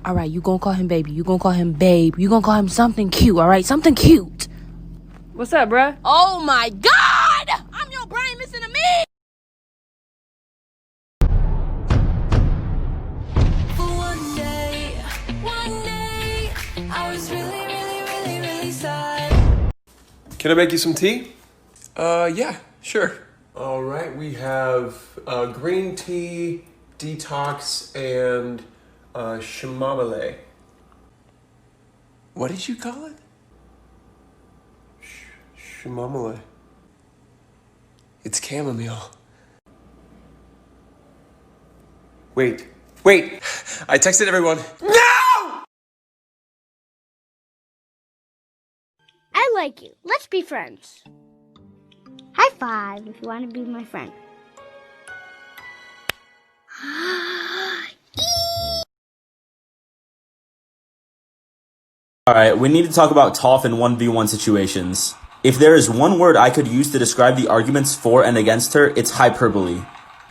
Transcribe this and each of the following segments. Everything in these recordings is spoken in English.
All right, you gonna call him baby. You gonna call him babe. You gonna call him something cute, all right? Something cute. What's up, bruh? Oh, my God! I'm your brain missing a me! For one day, I was really sad. Can I make you some tea? Yeah, sure. All right, we have green tea, detox, and chamomile. What did you call it? Chamomile. It's chamomile. Wait. I texted everyone. No! I like you. Let's be friends. High five if you want to be my friend. Alright, we need to talk about toph in 1v1 situations. If there is one word I could use to describe the arguments for and against her, it's hyperbole.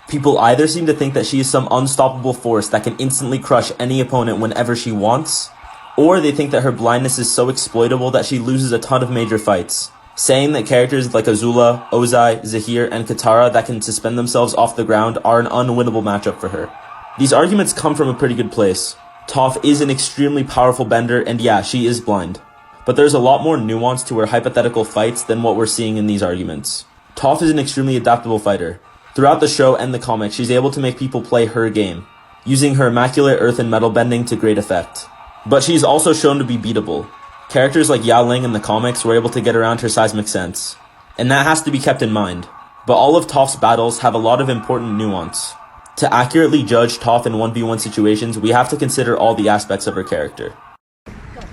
People either seem to think that she is some unstoppable force that can instantly crush any opponent whenever she wants, or they think that her blindness is so exploitable that she loses a ton of major fights, saying that characters like Azula, Ozai, Zahir, and Katara that can suspend themselves off the ground are an unwinnable matchup for her. These arguments come from a pretty good place. Toph is an extremely powerful bender, and yeah, she is blind. But there's a lot more nuance to her hypothetical fights than what we're seeing in these arguments. Toph is an extremely adaptable fighter. Throughout the show and the comics, she's able to make people play her game, using her immaculate earth and metal bending to great effect. But she's also shown to be beatable. Characters like Yao Ling in the comics were able to get around her seismic sense, and that has to be kept in mind. But all of Toph's battles have a lot of important nuance. To accurately judge Toph in 1v1 situations, we have to consider all the aspects of her character.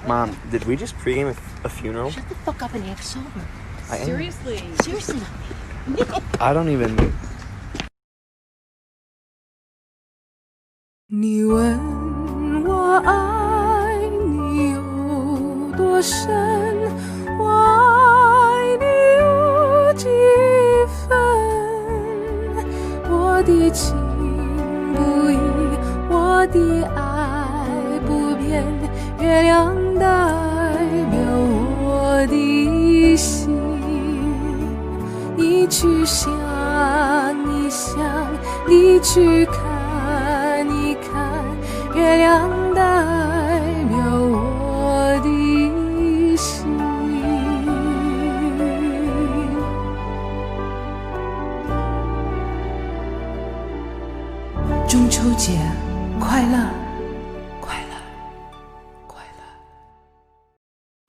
Mom, did we just pregame a funeral? Shut the fuck up and act sober. Seriously? Seriously. I don't even... 你问我爱你有多深，我爱你有几分？我的情不移，我的爱不变，月亮代表我的心。你去想一想，你去看一看，月亮代表我的心。中秋节快乐，快乐，快乐。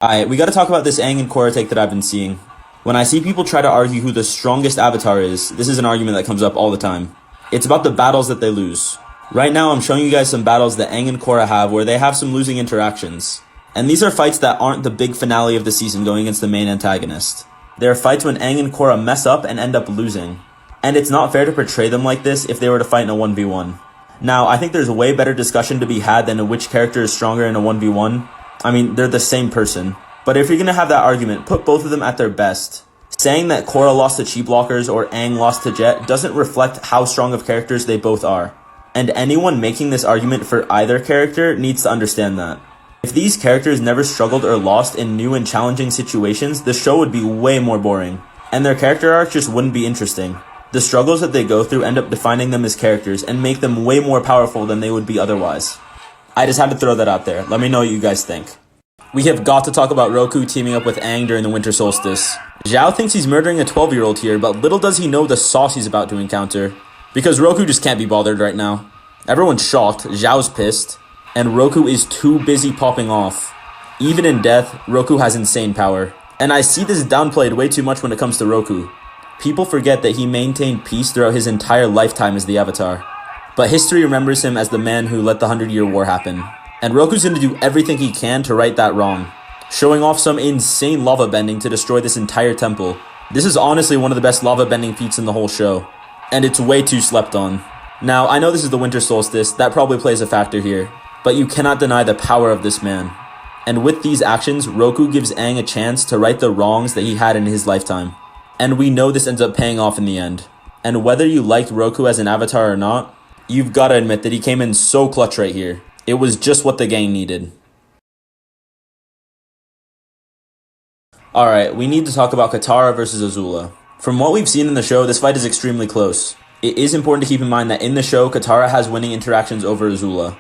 Alright, we gotta talk about this Aang and Korra take that I've been seeing. When I see people try to argue who the strongest avatar is, this is an argument that comes up all the time. It's about the battles that they lose. Right now, I'm showing you guys some battles that Aang and Korra have where they have some losing interactions. And these are fights that aren't the big finale of the season going against the main antagonist. They are fights when Aang and Korra mess up and end up losing. And it's not fair to portray them like this if they were to fight in a 1v1. Now, I think there's way better discussion to be had than which character is stronger in a 1v1. I mean, they're the same person. But if you're gonna have that argument, put both of them at their best. Saying that Korra lost to Chi blockers or Aang lost to Jet doesn't reflect how strong of characters they both are. And anyone making this argument for either character needs to understand that. If these characters never struggled or lost in new and challenging situations, the show would be way more boring. And their character arcs just wouldn't be interesting. The struggles that they go through end up defining them as characters and make them way more powerful than they would be otherwise. I just had to throw that out there. Let me know what you guys think. We have got to talk about Roku teaming up with Aang during the winter solstice. Zhao thinks he's murdering a 12-year-old here, but little does he know the sauce he's about to encounter. Because Roku just can't be bothered right now. Everyone's shocked, Zhao's pissed, and Roku is too busy popping off. Even in death, Roku has insane power. And I see this downplayed way too much when it comes to Roku. People forget that he maintained peace throughout his entire lifetime as the Avatar. But history remembers him as the man who let the 100-Year War happen. And Roku's gonna do everything he can to right that wrong, showing off some insane lava bending to destroy this entire temple. This is honestly one of the best lava bending feats in the whole show, and it's way too slept on. Now, I know this is the winter solstice, that probably plays a factor here, but you cannot deny the power of this man. And with these actions, Roku gives Aang a chance to right the wrongs that he had in his lifetime. And we know this ends up paying off in the end. And whether you liked Roku as an avatar or not, you've gotta admit that he came in so clutch right here. It was just what the gang needed. Alright, we need to talk about Katara versus Azula. From what we've seen in the show, this fight is extremely close. It is important to keep in mind that in the show, Katara has winning interactions over Azula.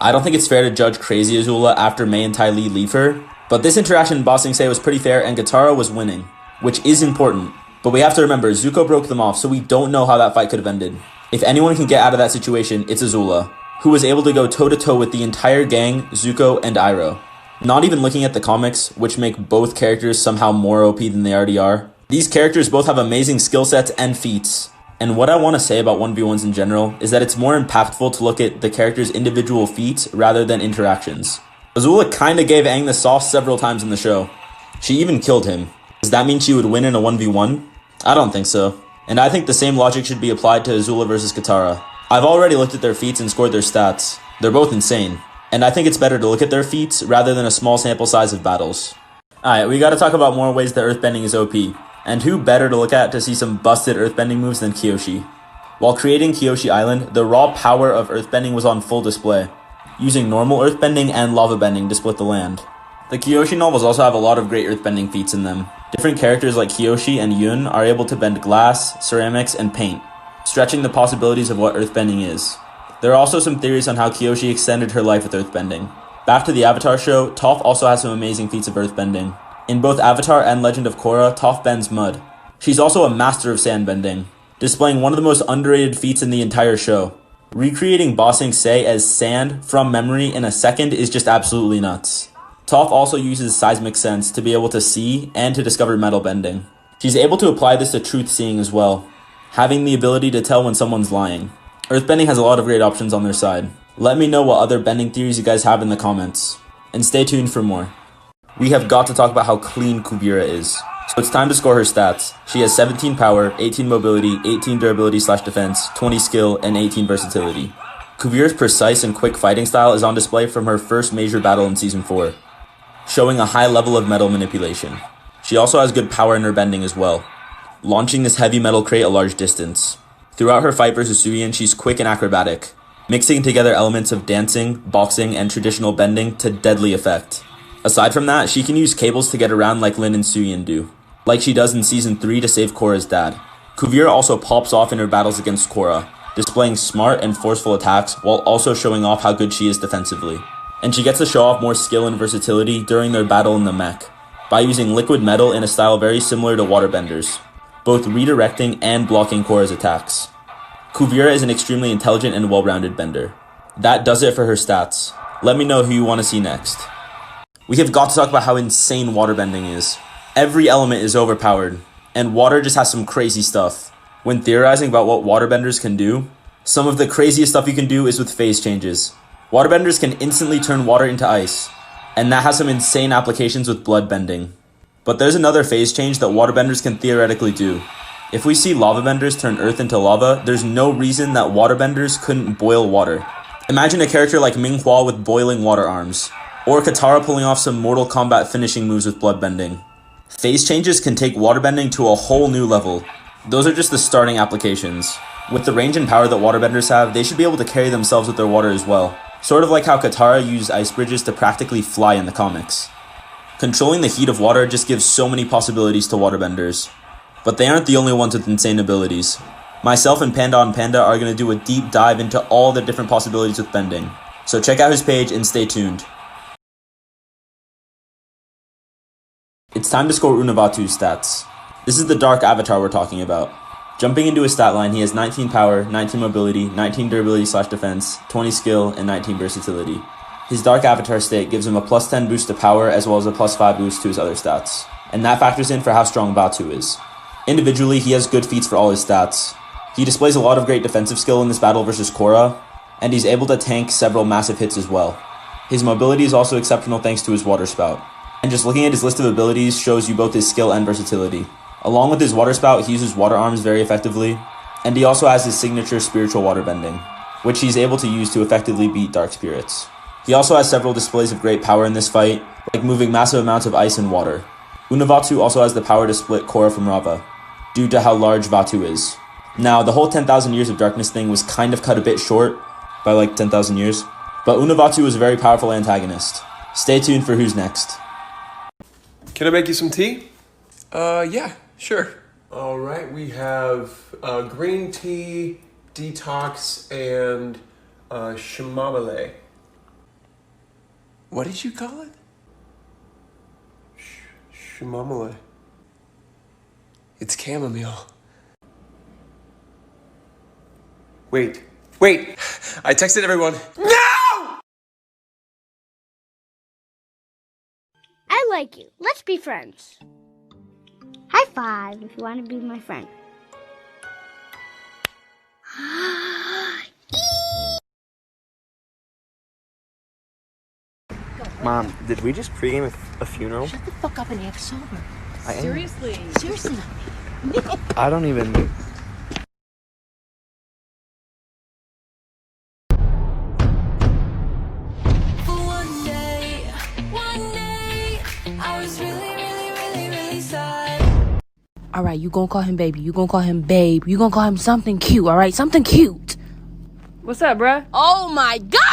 I don't think it's fair to judge crazy Azula after Mei and Ty Lee leave her, but this interaction in Ba Sing Se was pretty fair and Katara was winning, which is important. But we have to remember, Zuko broke them off, so we don't know how that fight could have ended. If anyone can get out of that situation, it's Azula, who was able to go toe-to-toe with the entire gang, Zuko, and Iroh. Not even looking at the comics, which make both characters somehow more OP than they already are. These characters both have amazing skill sets and feats. And what I want to say about 1v1s in general is that it's more impactful to look at the character's individual feats rather than interactions. Azula kinda gave Aang the sauce several times in the show. She even killed him. Does that mean she would win in a 1v1? I don't think so. And I think the same logic should be applied to Azula versus Katara. I've already looked at their feats and scored their stats. They're both insane. And I think it's better to look at their feats rather than a small sample size of battles. Alright, we gotta talk about more ways that earthbending is OP. And who better to look at to see some busted earthbending moves than Kyoshi? While creating Kyoshi Island, the raw power of earthbending was on full display, using normal earthbending and lava bending to split the land. The Kyoshi novels also have a lot of great earthbending feats in them. Different characters like Kyoshi and Yun are able to bend glass, ceramics, and paint, stretching the possibilities of what earthbending is. There are also some theories on how Kyoshi extended her life with earthbending. Back to the Avatar show, Toph also has some amazing feats of earthbending. In both Avatar and Legend of Korra, Toph bends mud. She's also a master of sandbending, displaying one of the most underrated feats in the entire show. Recreating Ba Sing Se as sand from memory in a second is just absolutely nuts. Toph also uses seismic sense to be able to see and to discover metal bending. She's able to apply this to truth seeing as well, having the ability to tell when someone's lying. Earthbending has a lot of great options on their side. Let me know what other bending theories you guys have in the comments. And stay tuned for more. We have got to talk about how clean Kuvira is. So it's time to score her stats. She has 17 power, 18 mobility, 18 durability/defense, 20 skill, and 18 versatility. Kuvira's precise and quick fighting style is on display from her first major battle in Season 4, showing a high level of metal manipulation. She also has good power in her bending as well, launching this heavy metal crate a large distance. Throughout her fight versus Suyin, she's quick and acrobatic, mixing together elements of dancing, boxing, and traditional bending to deadly effect. Aside from that, she can use cables to get around like Lin and Suyin do, like she does in Season 3 to save Korra's dad. Kuvira also pops off in her battles against Korra, displaying smart and forceful attacks while also showing off how good she is defensively. And she gets to show off more skill and versatility during their battle in the mech, by using liquid metal in a style very similar to waterbenders, both redirecting and blocking Korra's attacks. Kuvira is an extremely intelligent and well-rounded bender. That does it for her stats. Let me know who you want to see next. We have got to talk about how insane waterbending is. Every element is overpowered, and water just has some crazy stuff. When theorizing about what waterbenders can do, some of the craziest stuff you can do is with phase changes. Waterbenders can instantly turn water into ice, and that has some insane applications with blood bending. But there's another phase change that waterbenders can theoretically do. If we see lava benders turn earth into lava, there's no reason that waterbenders couldn't boil water. Imagine a character like Ming Hua with boiling water arms, or Katara pulling off some Mortal Kombat finishing moves with blood bending. Phase changes can take waterbending to a whole new level. Those are just the starting applications. With the range and power that waterbenders have, they should be able to carry themselves with their water as well. Sort of like how Katara used ice bridges to practically fly in the comics. Controlling the heat of water just gives so many possibilities to waterbenders. But they aren't the only ones with insane abilities. Myself and Panda on Panda are going to do a deep dive into all the different possibilities with bending. So check out his page and stay tuned. It's time to score UNAVAATU's stats. This is the Dark Avatar we're talking about. Jumping into his stat line, he has 19 power, 19 mobility, 19 durability/defense, 20 skill, and 19 versatility. His Dark Avatar state gives him a plus 10 boost to power as well as a plus 5 boost to his other stats. And that factors in for how strong Vaatu is. Individually, he has good feats for all his stats. He displays a lot of great defensive skill in this battle versus Korra, and he's able to tank several massive hits as well. His mobility is also exceptional thanks to his water spout. And just looking at his list of abilities shows you both his skill and versatility. Along with his water spout, he uses water arms very effectively, and he also has his signature spiritual water bending, which he's able to use to effectively beat dark spirits. He also has several displays of great power in this fight, like moving massive amounts of ice and water. UNAVAATU also has the power to split Korra from Rava, due to how large Vaatu is. Now, the whole 10,000 years of darkness thing was kind of cut a bit short, by like 10,000 years. But UNAVAATU is a very powerful antagonist. Stay tuned for who's next. Can I make you some tea? Yeah, sure. All right, we have green tea, detox, and chamomile. What did you call it? Chamomile. It's chamomile. Wait. I texted everyone. No! I like you. Let's be friends. High five if you want to be my friend. Mom, did we just pregame a funeral? Shut the fuck up and act sober. I am. Seriously. Seriously. I don't even. Alright, you gonna call him baby. You gonna call him babe. You gonna call him something cute, alright? Something cute. What's up, bruh? Oh my god!